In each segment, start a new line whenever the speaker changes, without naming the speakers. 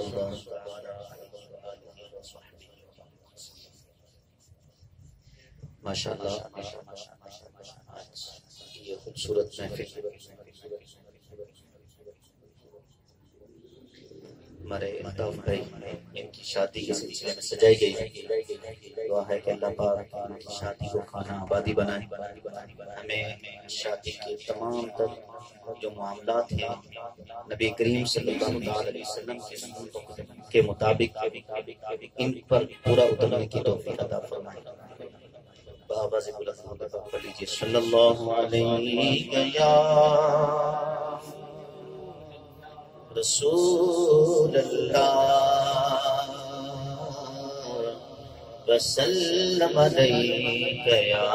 اللہ۔ ماشاءاللہ یہ خوبصورت محفل ہمارے الطاف بھائی ان کی شادی کے سلسلے میں سجائی گئی ہے۔ دعا ہے کہ اللہ پاک ان کی شادی کو خانہ آبادی بنائے، ہمیں شادی کے تمام تر جو معاملات ہیں نبی کریم صلی اللہ علیہ وسلم کے سنتوں کے مطابق ان پر پورا اترنے کی توفیق عطا فرمائے۔ بآواز بلند پڑھ لیجیے صلی اللہ علیہ یا رسول اللہ وسلم علیک یا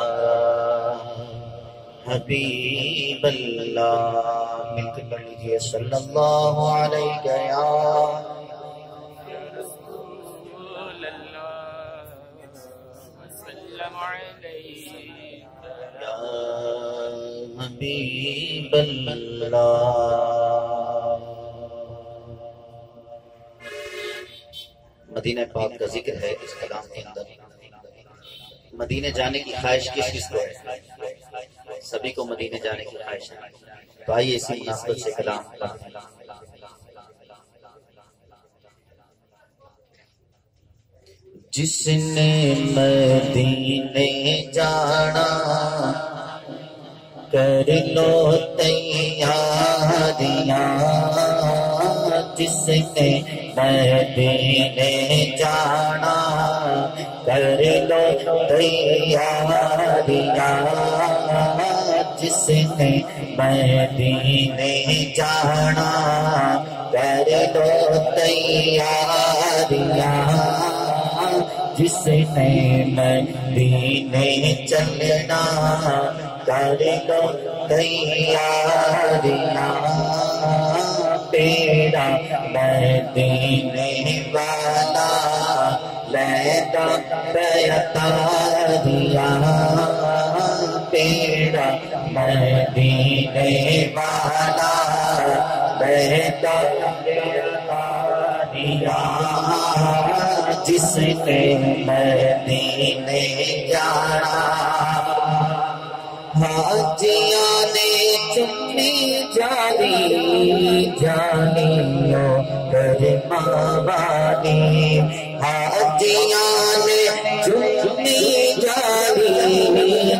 حبیب اللہ۔ مل کے پڑھ لیجیے صلی اللہ علیہ یا
رسول اللہ وسلم علیک
یا حبیب اللہ۔ مدینہ پاک کا ذکر ہے اس کلام کے اندر۔ مدینے جانے کی خواہش کس کس کو ہے؟ سبھی کو مدینے جانے کی خواہش ہے، تو آئیے اسی مناسبت سے کلام پڑھتے ہیں۔ جس نے مدینے جانا کر لو تیاریاں، جس نے مدینے جانا کر لو تیاریاں، جس نے مدینے جانا کر لو تیاریاں، جس نے مدینے چلنا کر لو تیاریاں، تیرا مدینے والا لیتا تیاریاں، تیرا مدینے والا لیتا تیاریاں، جس نے مدینے جانا۔ حاجیاں نے چنی جانی جانیوں کرماں والی، حاجیاں نے چنی جانی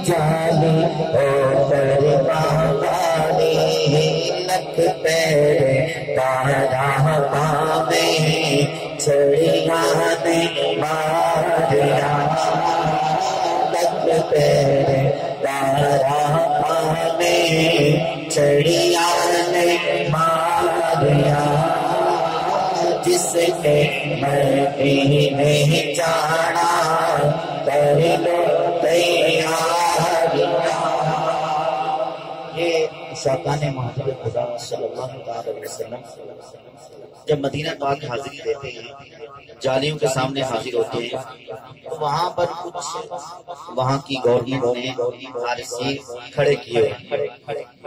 جانی او کرماں والی، لکھ پیر تارا پاوے چھڑیاں نے ماریا، لکھ پیر تارا پاوے چھڑیاں نے ماریا، جس نے مدینے جانا کر لو تیاریاں۔ یہ شوقان محمد خدا صلی اللہ علیہ وسلم جب مدینہ پاک حاضری دیتے ہیں، جالیوں کے سامنے حاضر ہوتے ہیں، تو وہاں پر کچھ وہاں کی گورنمنٹ نے حارسین کھڑے کیے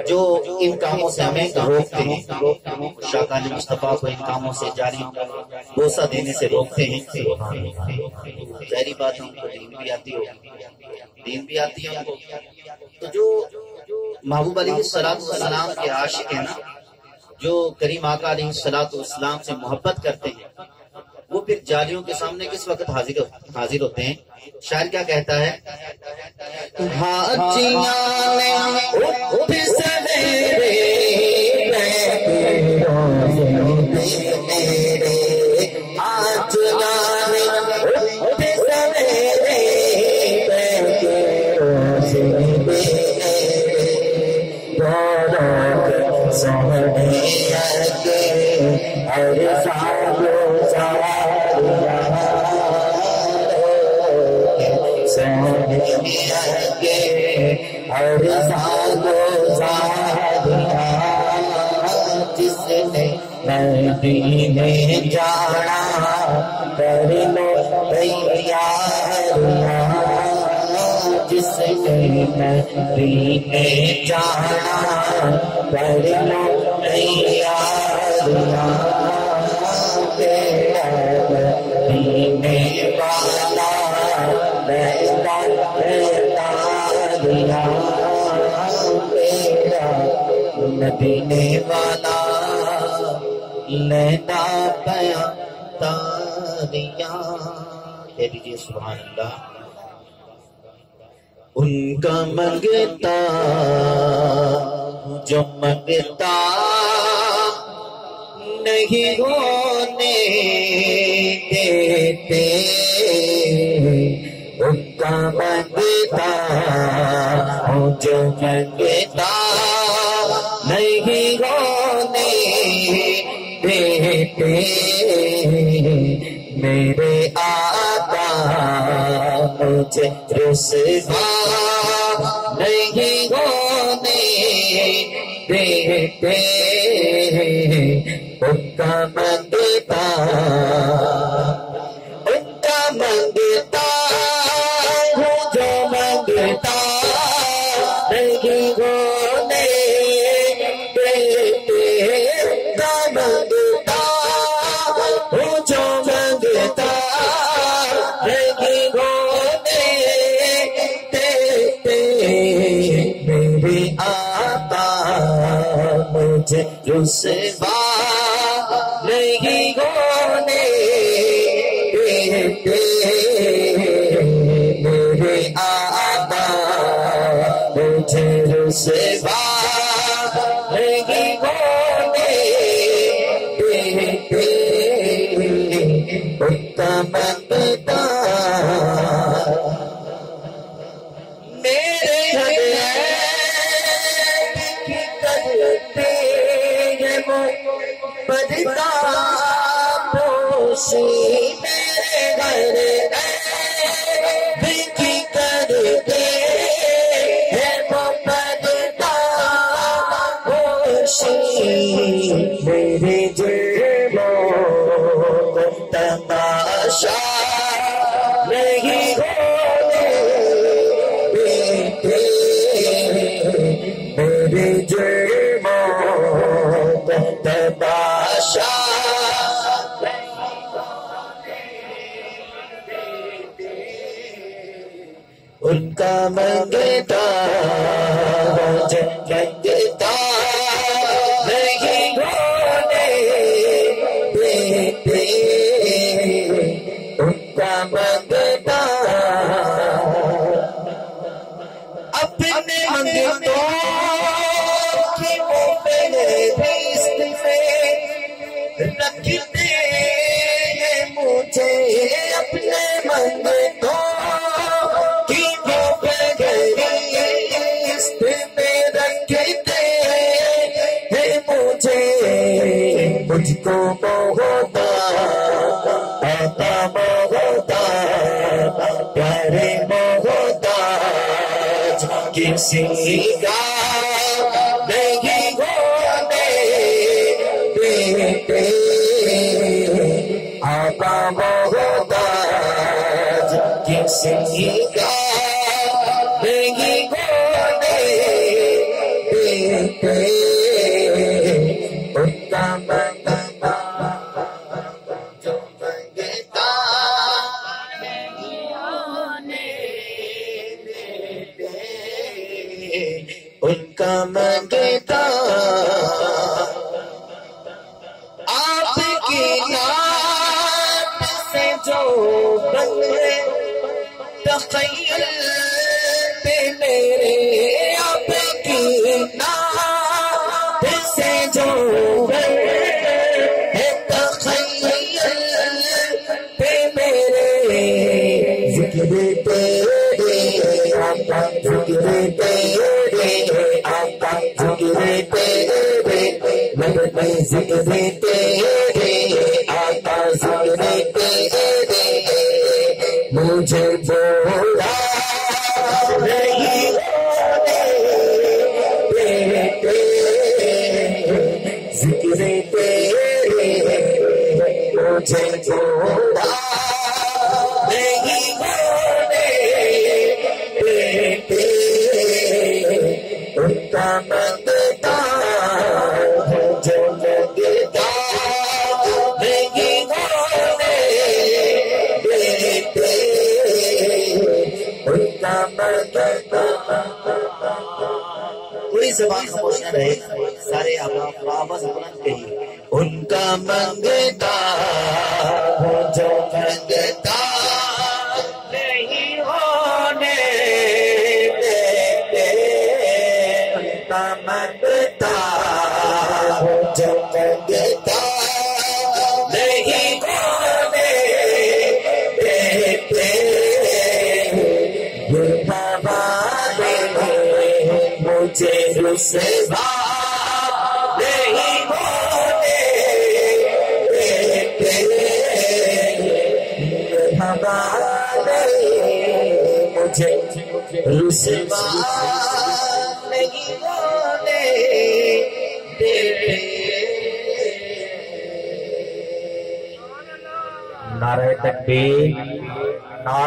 جو ان کاموں سے ہمیں روکتے ہیں، شاقان مصطفیٰ کو ان کاموں سے جالیوں کا بوسہ دینے سے روکتے ہیں۔ ظاہری بات ہے ان کو دین بھی آتی ہو، دین بھی آتی ہے ان کو، تو جو محبوب علیہ السلام کے عاشق ہیں نا، جو کریم آقا علیہ السلام سے محبت کرتے ہیں، وہ پھر جالیوں کے سامنے کس وقت حاضر ہوتے ہیں؟ شاعر کیا کہتا ہے؟ حاجیاں نے اٹھ سویرے جس نے مدینے جانا کر لو تیاریاں، جس نے مدینے جانا کر لو تیاریاں، مدینے والا لینا پیا تاریاں. کہہ دیجیے سبحان اللہ. ان کا منگتا جو منگتا نہیں ہونے دیتے. ان کا منگتا جو منگتا نہیں ہونے دیتے. میرے آقا مجھے رسوا نہیں ہونے دیتے. ان کا منگتا منگتا ہوں جو منگتا نہیں ہونے دیتے. ان کا منگتا ہوں جو منگتا نہیں ہونے دیتے. میرے آقا مجھے رسوا نہیں ہونے دیتے. میرے آقا مجھے رسوا نہیں ہونے دیتے. ان کا منگتا میرے کرتے بدتا پوشی. میرے گھر بکی کرتے ہیں بدتا پوشی. میرے جرموں تماشا نہیں ہونے دیتے. میرے جرموں تماشا ان کا منگتا منگتا نہیں ہونے دیتے. ان کا منگتا اپنے منگتوں کی وہ فہرست میں رکھتے ہیں مجھے. اپنے منگتوں کی وہ فہرست میں رکھتے ہیں مجھے. مجھ کو محتاج آقا محتاج پیارے محتاج کسی کا نہیں ہونے دیتے. آقا محتاج کسی کا نہیں ہونے دیتے. ان کا منگتا جو منگتا نہیں ہونے دیتے. ان کا منگتا آپ کی نعت سے جو بنے تخیل پہ میرے. آپ کی نعت سے جو بنے تخیل پہ میرے. ذکر تیرے آقا ذکر تیرے آقا ذکر تیرے لب میں ذکر تیرے آقا ذکر تیرے. مجھے بولا نہیں ہونے دیتے. ذکر تیرے مجھے بولا نہیں ہونے دیتے. ان کا منگتا جو منگتا نہیں ہونے دیتے. ان کا منگتا. کوئی زبان خاموش نہ رہے. آپ آواز بلند کہیے، ان کا منگتا وہ جو منگتا نہیں ہونے دیتے، ان کا منگتا وہ جو منگتا نہیں ہونے دیتے، یہ ہمارے مجھے رسوا نہیں ہونے دیتے، یہ ہمارے مجھے رسوا نہیں ہونے دیتے۔ نعرہ تکبیر، نعرہ